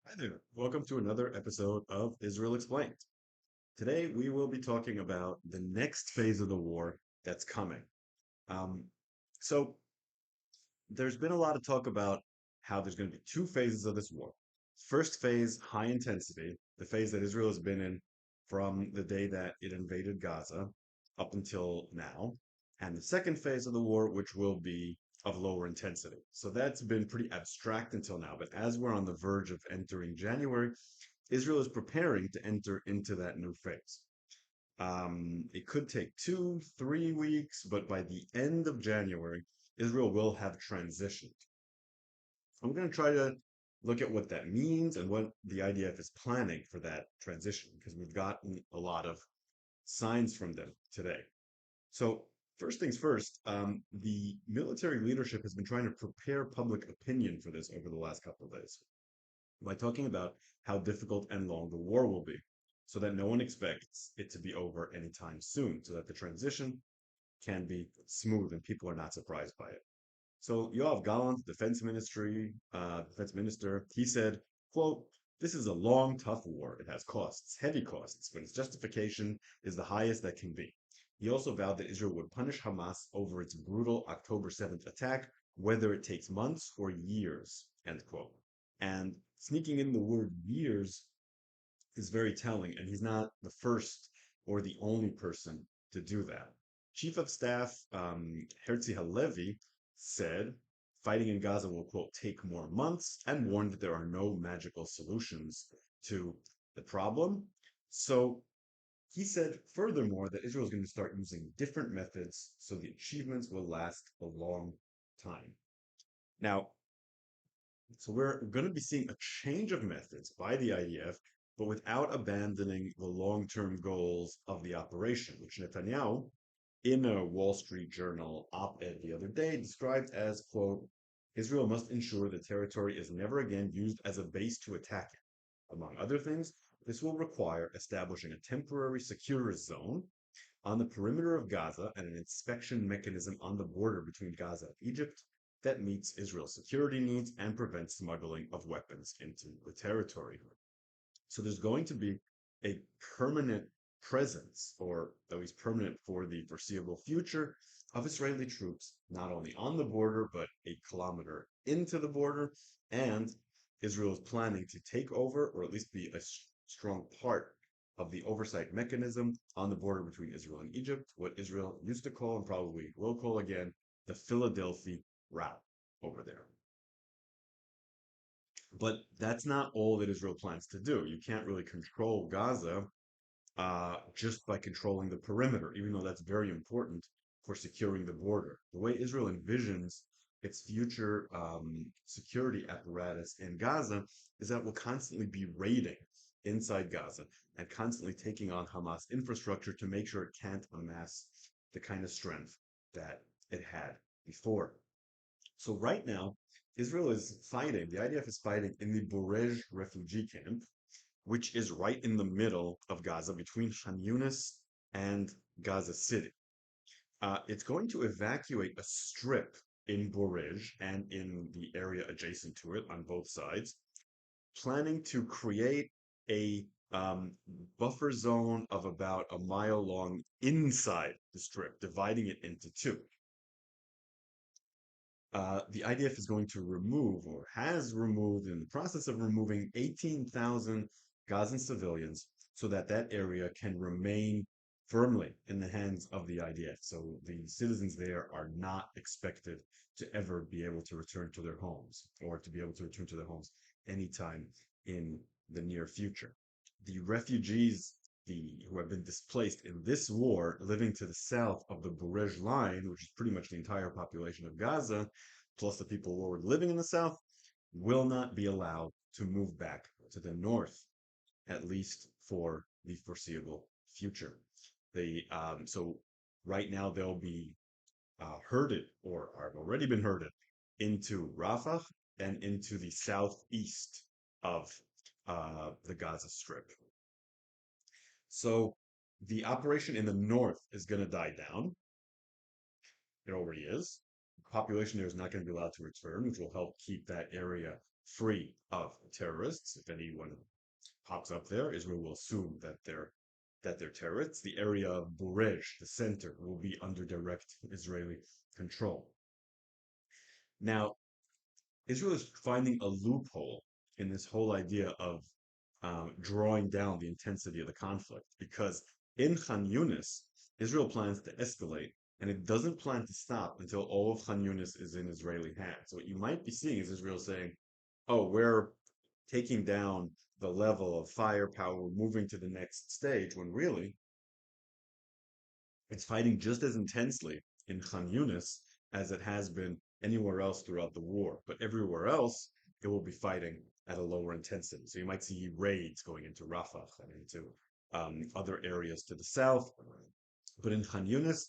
Hi there. Welcome to another episode of Israel Explained. Today we will be talking about the next phase of the war that's coming. Um, so there's been a lot of talk about how there's going to be two phases of this war. First phase, high intensity, the phase that Israel has been in from the day that it invaded Gaza up until now. And the second phase of the war, which will be of lower intensity. So that's been pretty abstract until now. But as we're on the verge of entering January, Israel is preparing to enter into that new phase. It could take 2, 3 weeks, but by the end of January, Israel will have transitioned. I'm going to try to look at what that means and what the IDF is planning for that transition, because we've gotten a lot of signs from them today. So, first things first, the military leadership has been trying to prepare public opinion for this over the last couple of days by talking about how difficult and long the war will be, so that no one expects it to be over anytime soon, so that the transition can be smooth and people are not surprised by it. So Yoav Gallant, defense minister, he said, quote, "This is a long, tough war. It has costs, heavy costs, but its justification is the highest that can be." He also vowed that Israel would punish Hamas over its brutal October 7th attack, whether it takes months or years, end quote. And sneaking in the word years is very telling, and he's not the first or the only person to do that. Chief of Staff Herzi Halevi said fighting in Gaza will, quote, take more months and warned that there are no magical solutions to the problem. So he said, furthermore, that Israel is going to start using different methods so the achievements will last a long time. Now, so we're going to be seeing a change of methods by the IDF, but without abandoning the long-term goals of the operation, which Netanyahu, in a Wall Street Journal op-ed the other day, described as, quote, Israel must ensure the territory is never again used as a base to attack it. Among other things, this will require establishing a temporary securist zone on the perimeter of Gaza and an inspection mechanism on the border between Gaza and Egypt that meets Israel's security needs and prevents smuggling of weapons into the territory. So there's going to be a permanent presence, or at least permanent for the foreseeable future, of Israeli troops, not only on the border, but a kilometer into the border. And Israel is planning to take over, or at least be a strong part of the oversight mechanism on the border between Israel and Egypt, what Israel used to call and probably will call again the Philadelphia route over there. But that's not all that Israel plans to do. You can't really control Gaza just by controlling the perimeter, even though that's very important for securing the border. The way Israel envisions its future security apparatus in Gaza is that it will constantly be raiding inside Gaza and constantly taking on Hamas infrastructure to make sure it can't amass the kind of strength that it had before. So right now, Israel is fighting, the IDF is fighting in the Burej refugee camp, which is right in the middle of Gaza between Khan Yunis and Gaza City. It's going to evacuate a strip in Burej and in the area adjacent to it on both sides, planning to create a buffer zone of about a mile long inside the strip, dividing it into two. The IDF is going to remove, or has removed, in the process of removing 18,000 Gazan civilians so that that area can remain firmly in the hands of the IDF. So the citizens there are not expected to ever be able to return to their homes or to be able to return to their homes anytime in the near future. The refugees who have been displaced in this war living to the south of the Burej line, which is pretty much the entire population of Gaza, plus the people who are living in the south, will not be allowed to move back to the north, at least for the foreseeable future. So right now they'll be herded, or have already been herded, into Rafah and into the southeast of the Gaza Strip. So the operation in the north is going to die down. It already is. The population there is not going to be allowed to return, which will help keep that area free of terrorists. If anyone pops up there, Israel will assume that they're terrorists. The area of Burej, the center, will be under direct Israeli control. Now, Israel is finding a loophole in this whole idea of drawing down the intensity of the conflict because in Khan Yunis, Israel plans to escalate and it doesn't plan to stop until all of Khan Yunis is in Israeli hands. So what you might be seeing is Israel saying, oh, we're taking down the level of firepower, we're moving to the next stage, when really it's fighting just as intensely in Khan Yunis as it has been anywhere else throughout the war. But everywhere else, it will be fighting at a lower intensity. So you might see raids going into Rafah and into other areas to the south. But in Khan Yunis,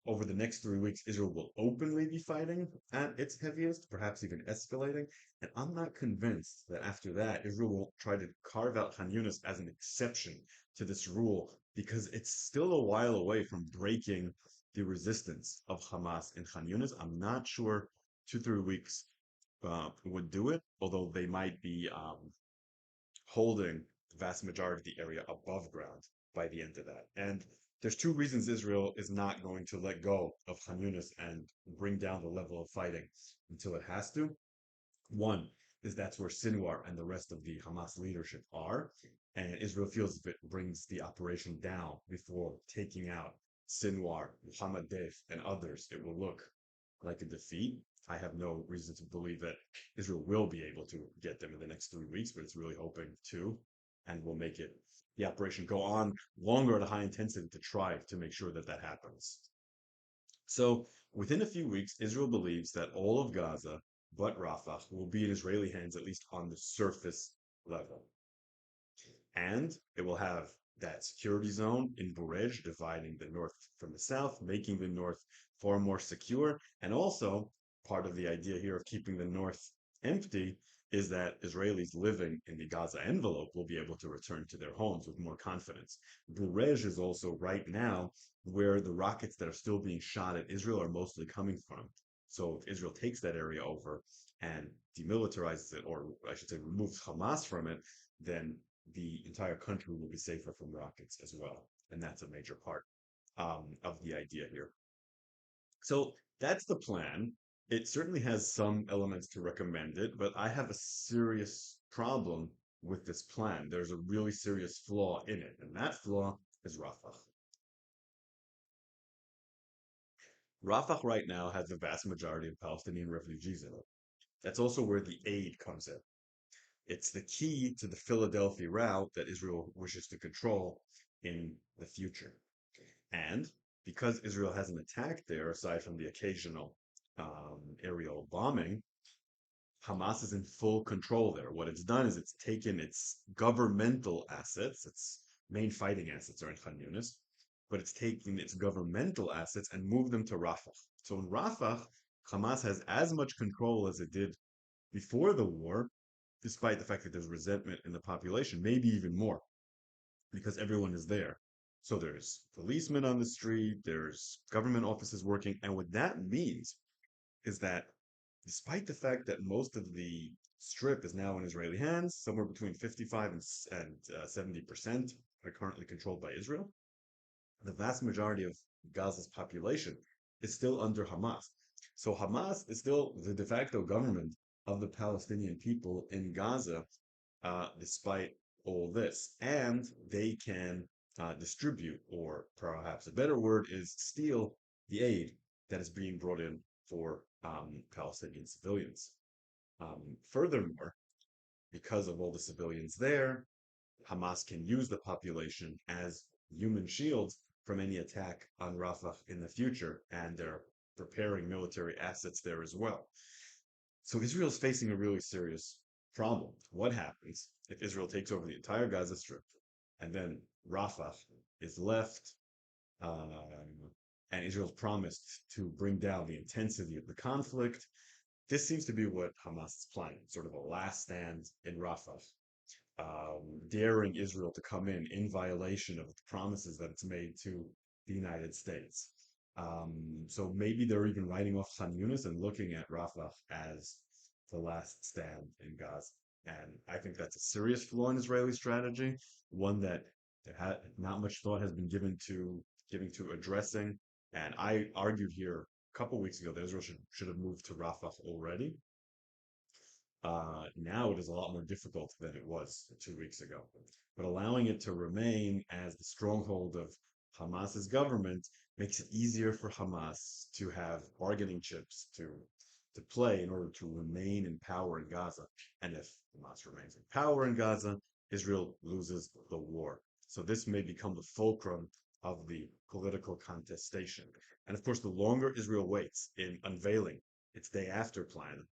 over the next 3 weeks, Israel will openly be fighting at its heaviest, perhaps even escalating. And I'm not convinced that after that, Israel will try to carve out Khan Yunis as an exception to this rule because it's still a while away from breaking the resistance of Hamas in Khan Yunis. I'm not sure 2, 3 weeks would do it, although they might be holding the vast majority of the area above ground by the end of that. And there's two reasons Israel is not going to let go of Khan Yunis and bring down the level of fighting until it has to. One is that's where Sinwar and the rest of the Hamas leadership are, and Israel feels if it brings the operation down before taking out Sinwar, Muhammad Deif, and others, it will look like a defeat. I have no reason to believe that Israel will be able to get them in the next 3 weeks, but it's really hoping to, and will make it the operation go on longer at a high intensity to try to make sure that that happens. So within a few weeks, Israel believes that all of Gaza but Rafah will be in Israeli hands, at least on the surface level. And it will have that security zone in Burej dividing the north from the south, making the north far more secure. And also, part of the idea here of keeping the north empty is that Israelis living in the Gaza envelope will be able to return to their homes with more confidence. Burej is also right now where the rockets that are still being shot at Israel are mostly coming from. So if Israel takes that area over and demilitarizes it, or I should say removes Hamas from it, then the entire country will be safer from rockets as well. And that's a major part of the idea here. So that's the plan. It certainly has some elements to recommend it, but I have a serious problem with this plan. There's a really serious flaw in it, and that flaw is Rafah. Rafah right now has the vast majority of Palestinian refugees in it. That's also where the aid comes in. It's the key to the Philadelphia route that Israel wishes to control in the future. And because Israel hasn't attacked there, aside from the occasional aerial bombing, Hamas is in full control there. What it's done is it's taken its governmental assets, its main fighting assets are in Khan Yunis, but it's taking its governmental assets and moved them to Rafah. So in Rafah, Hamas has as much control as it did before the war, despite the fact that there's resentment in the population, maybe even more, because everyone is there. So there's policemen on the street, there's government offices working, and what that means is that despite the fact that most of the strip is now in Israeli hands, somewhere between 55 and 70% are currently controlled by Israel, the vast majority of Gaza's population is still under Hamas. So Hamas is still the de facto government of the Palestinian people in Gaza, despite all this. And they can distribute, or perhaps a better word is steal, the aid that is being brought in for Palestinian civilians. Furthermore, because of all the civilians there, Hamas can use the population as human shields from any attack on Rafah in the future, and they're preparing military assets there as well. So Israel is facing a really serious problem. What happens if Israel takes over the entire Gaza Strip and then Rafah is left and Israel's promised to bring down the intensity of the conflict? This seems to be what Hamas is planning, sort of a last stand in Rafah, daring Israel to come in violation of the promises that it's made to the United States. So maybe they're even writing off Khan Yunis and looking at Rafah as the last stand in Gaza. And I think that's a serious flaw in Israeli strategy, one that not much thought has been given to addressing. And I argued here a couple weeks ago that Israel should have moved to Rafah already. Now it is a lot more difficult than it was 2 weeks ago. But allowing it to remain as the stronghold of Hamas's government makes it easier for Hamas to have bargaining chips to play in order to remain in power in Gaza. And if Hamas remains in power in Gaza, Israel loses the war. So this may become the fulcrum of the political contestation. And of course, the longer Israel waits in unveiling its day after plan,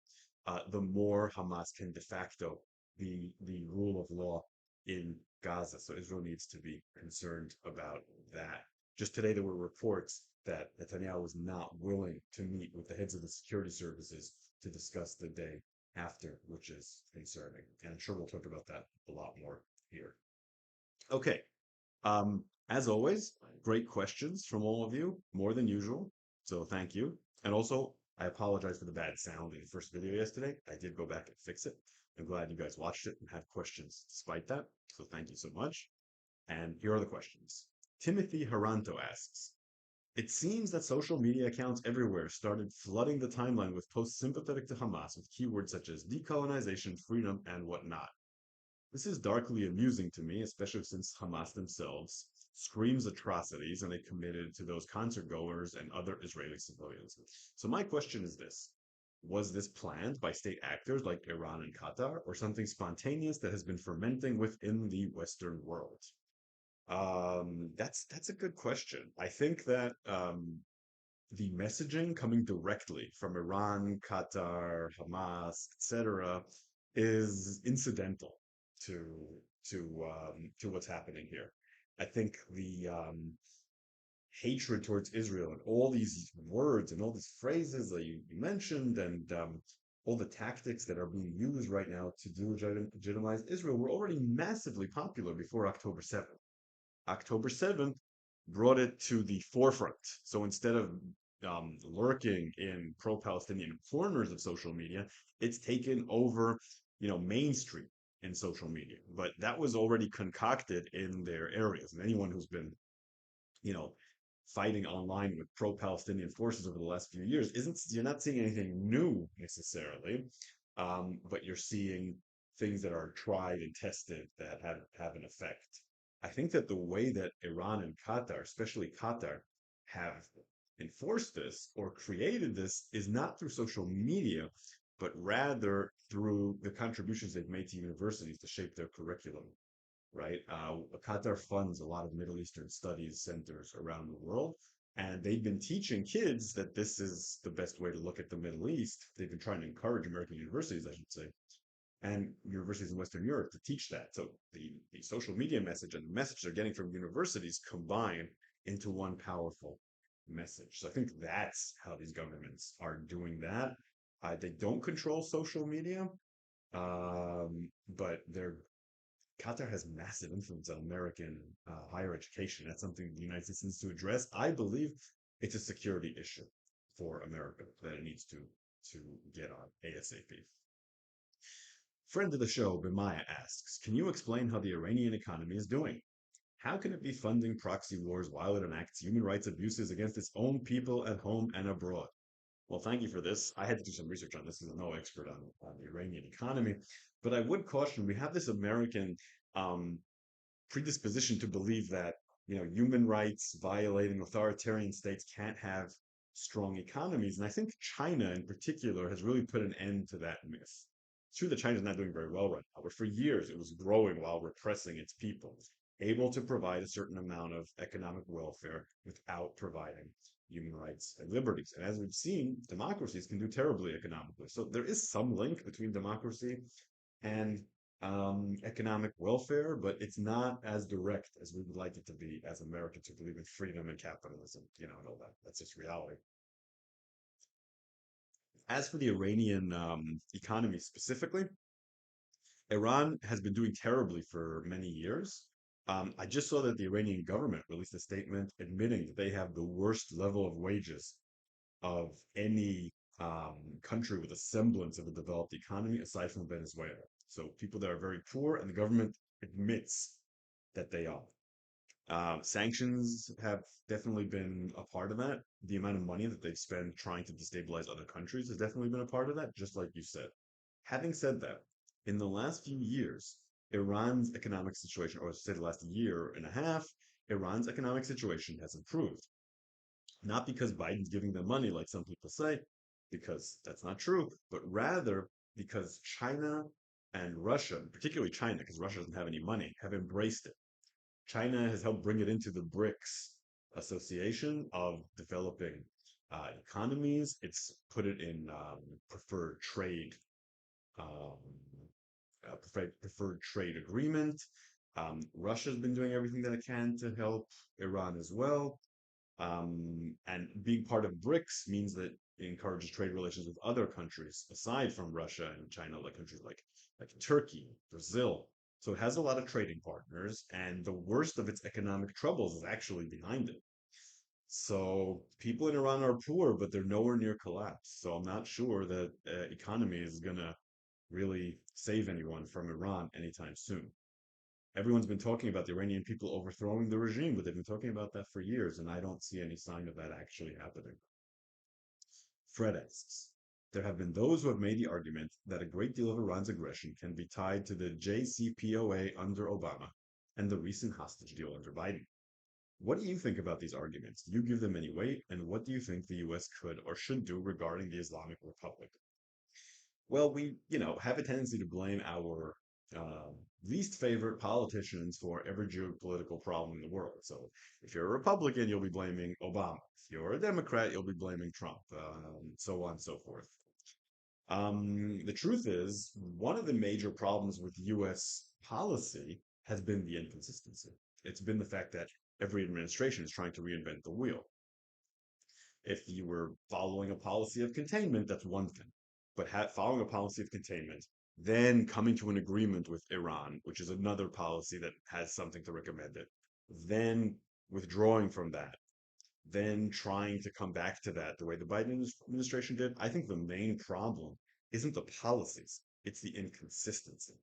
the more Hamas can de facto the rule of law in Gaza. So Israel needs to be concerned about that. Just today, there were reports that Netanyahu was not willing to meet with the heads of the security services to discuss the day after, which is concerning. And I'm sure we'll talk about that a lot more here. Okay. As always, great questions from all of you, more than usual. So thank you. And also, I apologize for the bad sound in the first video yesterday. I did go back and fix it. I'm glad you guys watched it and had questions despite that. So thank you so much. And here are the questions. Timothy Haranto asks, it seems that social media accounts everywhere started flooding the timeline with posts sympathetic to Hamas with keywords such as decolonization, freedom, and whatnot. This is darkly amusing to me, especially since Hamas themselves screams atrocities and they committed to those concert goers and other Israeli civilians. So my question is this. Was this planned by state actors like Iran and Qatar, or something spontaneous that has been fermenting within the Western world? That's a good question. I think that the messaging coming directly from Iran, Qatar, Hamas, etc., is incidental to to what's happening here. I think the hatred towards Israel and all these words and all these phrases that you mentioned and all the tactics that are being used right now to legitimize Israel were already massively popular before October 7th. October 7th brought it to the forefront. So instead of lurking in pro-Palestinian corners of social media, it's taken over, mainstream in social media. But that was already concocted in their areas. And anyone who's been, you know, fighting online with pro-Palestinian forces over the last few years you're not seeing anything new necessarily, but you're seeing things that are tried and tested that have an effect. I think that the way that Iran and Qatar, especially Qatar, have enforced this or created this is not through social media, but rather through the contributions they've made to universities to shape their curriculum, right? Qatar funds a lot of Middle Eastern studies centers around the world, and they've been teaching kids that this is the best way to look at the Middle East. They've been trying to encourage American universities, I should say, and universities in Western Europe to teach that. So the social media message and the message they're getting from universities combine into one powerful message. So I think that's how these governments are doing that. They don't control social media, but Qatar has massive influence on American higher education. That's something the United States needs to address. I believe it's a security issue for America that it needs to get on ASAP. Friend of the show, Bimaya asks, can you explain how the Iranian economy is doing? How can it be funding proxy wars while it enacts human rights abuses against its own people at home and abroad? Well, thank you for this. I had to do some research on this because I'm no expert on the Iranian economy, but I would caution we have this American um, predisposition to believe that human rights violating authoritarian states can't have strong economies, and I think China in particular has really put an end to that myth. It's true that China's not doing very well right now, but for years it was growing while repressing its people, able to provide a certain amount of economic welfare without providing human rights and liberties. And as we've seen, democracies can do terribly economically. So there is some link between democracy and economic welfare, but it's not as direct as we would like it to be as Americans who believe in freedom and capitalism, and all that. That's just reality. As for the Iranian economy specifically, Iran has been doing terribly for many years. I just saw that the Iranian government released a statement admitting that they have the worst level of wages of any country with a semblance of a developed economy aside from Venezuela. So people that are very poor, and the government admits that they are. Sanctions have definitely been a part of that. The amount of money that they've spent trying to destabilize other countries has definitely been a part of that, just like you said. Having said that, in the last few years, Iran's economic situation, or say the last year and a half, Iran's economic situation has improved. Not because Biden's giving them money, like some people say, because that's not true, but rather because China and Russia, particularly China, because Russia doesn't have any money, have embraced it. China has helped bring it into the BRICS association of developing economies. It's put it in preferred trade um, preferred trade agreement. Russia's been doing everything that it can to help Iran as well. And being part of BRICS means that it encourages trade relations with other countries aside from Russia and China, like countries like Turkey, Brazil. So it has a lot of trading partners, and the worst of its economic troubles is actually behind it. So people in Iran are poor, but they're nowhere near collapse. So I'm not sure that economy is gonna really save anyone from Iran anytime soon. Everyone's been talking about the Iranian people overthrowing the regime, but they've been talking about that for years, and I don't see any sign of that actually happening. Fred asks, there have been those who have made the argument that a great deal of Iran's aggression can be tied to the JCPOA under Obama and the recent hostage deal under Biden. What do you think about these arguments? Do you give them any weight? And what do you think the US could or should do regarding the Islamic Republic? Well, we have a tendency to blame our uh, least favorite politicians for every geopolitical problem in the world. So if you're a Republican, you'll be blaming Obama. If you're a Democrat, you'll be blaming Trump, so on and so forth. The truth is, one of the major problems with US policy has been the inconsistency. It's been the fact that every administration is trying to reinvent the wheel. If you were following a policy of containment, that's one thing. But following a policy of containment, then coming to an agreement with Iran, which is another policy that has something to recommend it, then withdrawing from that, then trying to come back to that the way the Biden administration did, I think the main problem isn't the policies, it's the inconsistency.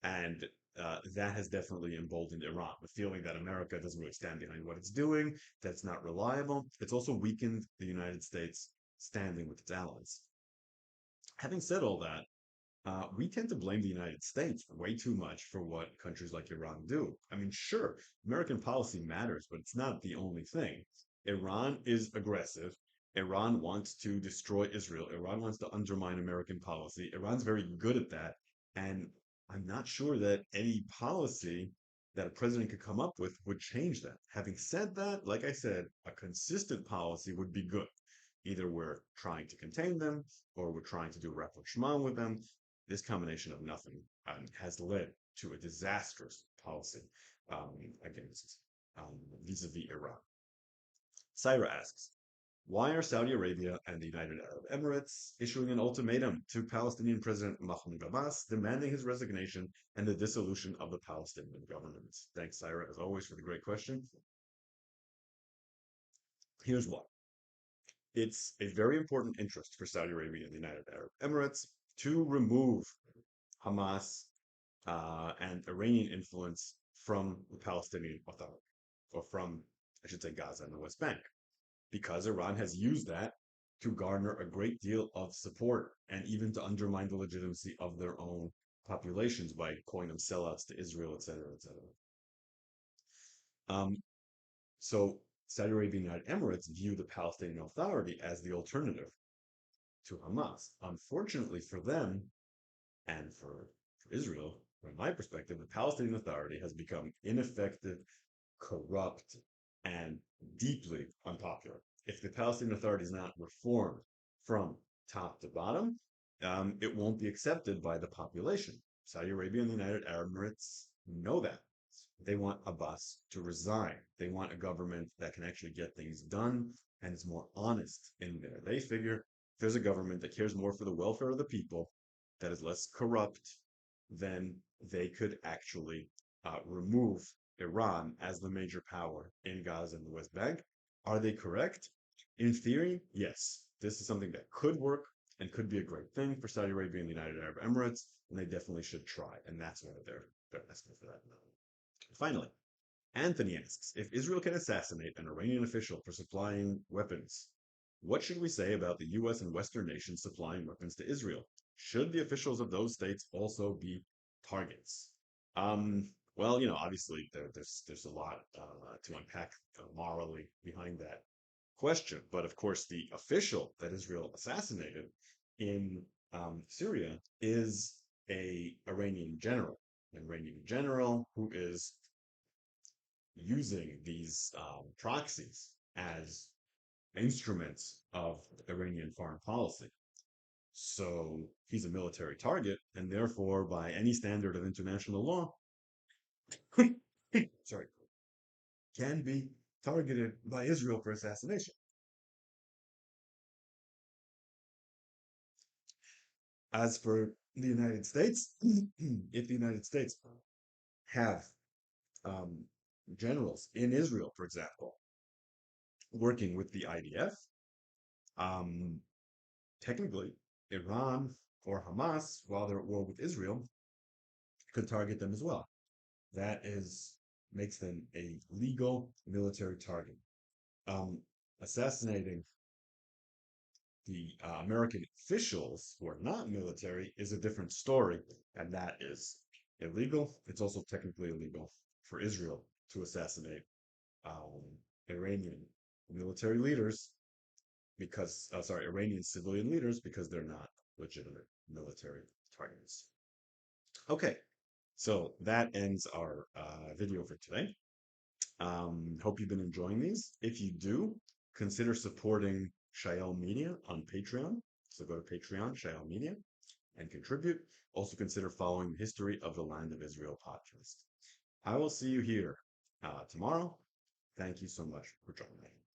And that has definitely emboldened Iran, the feeling that America doesn't really stand behind what it's doing, that's not reliable. It's also weakened the United States standing with its allies. Having said all that, we tend to blame the United States way too much for what countries like Iran do. I mean, sure, American policy matters, but it's not the only thing. Iran is aggressive. Iran wants to destroy Israel. Iran wants to undermine American policy. Iran's very good at that. And I'm not sure that any policy that a president could come up with would change that. Having said that, like I said, a consistent policy would be good. Either we're trying to contain them or we're trying to do rapprochement with them. This combination of nothing has led to a disastrous policy um, against vis-a-vis Iran. Syra asks, why are Saudi Arabia and the United Arab Emirates issuing an ultimatum to Palestinian President Mahmoud Abbas, demanding his resignation and the dissolution of the Palestinian government? Thanks, Syra, as always, for the great question. Here's why. It's a very important interest for Saudi Arabia and the United Arab Emirates to remove Hamas and Iranian influence from the Palestinian Authority, or from, I should say, Gaza and the West Bank, because Iran has used that to garner a great deal of support and even to undermine the legitimacy of their own populations by calling them sellouts to Israel, etc., etc. Um, so Saudi Arabia and the United Emirates view the Palestinian Authority as the alternative to Hamas. Unfortunately for them and for Israel, from my perspective, the Palestinian Authority has become ineffective, corrupt, and deeply unpopular. If the Palestinian Authority is not reformed from top to bottom, it won't be accepted by the population. Saudi Arabia and the United Arab Emirates know that. They want Abbas to resign. They want a government that can actually get things done and is more honest in there. They figure if there's a government that cares more for the welfare of the people, that is less corrupt, then they could actually remove Iran as the major power in Gaza and the West Bank. Are they correct? In theory, yes. this is something that could work and could be a great thing for Saudi Arabia and the United Arab Emirates, and they definitely should try. And that's why they're asking for that. Finally, Anthony asks, if Israel can assassinate an Iranian official for supplying weapons, what should we say about the US and Western nations supplying weapons to Israel? Should the officials of those states also be targets? Well, obviously there's a lot to unpack morally behind that question, but of course the official that Israel assassinated in Syria is a an Iranian general who is using these proxies as instruments of Iranian foreign policy. So he's a military target, and therefore, by any standard of international law, sorry, can be targeted by Israel for assassination. As for the United States, if the United States have um, generals in Israel, for example, working with the IDF, um, technically, Iran or Hamas, while they're at war with Israel, could target them as well. That is makes them a legal military target. Um, Assassinating the American officials who are not military is a different story, and that is illegal. It's also technically illegal for Israel to assassinate um, Iranian military leaders Iranian civilian leaders because they're not legitimate military targets. Okay, so that ends our video for today. Hope you've been enjoying these. If you do, consider supporting Shael Media on Patreon. So go to Patreon, Shael Media, and contribute. Also consider following the History of the Land of Israel podcast. I will see you here tomorrow. Thank you so much for joining me.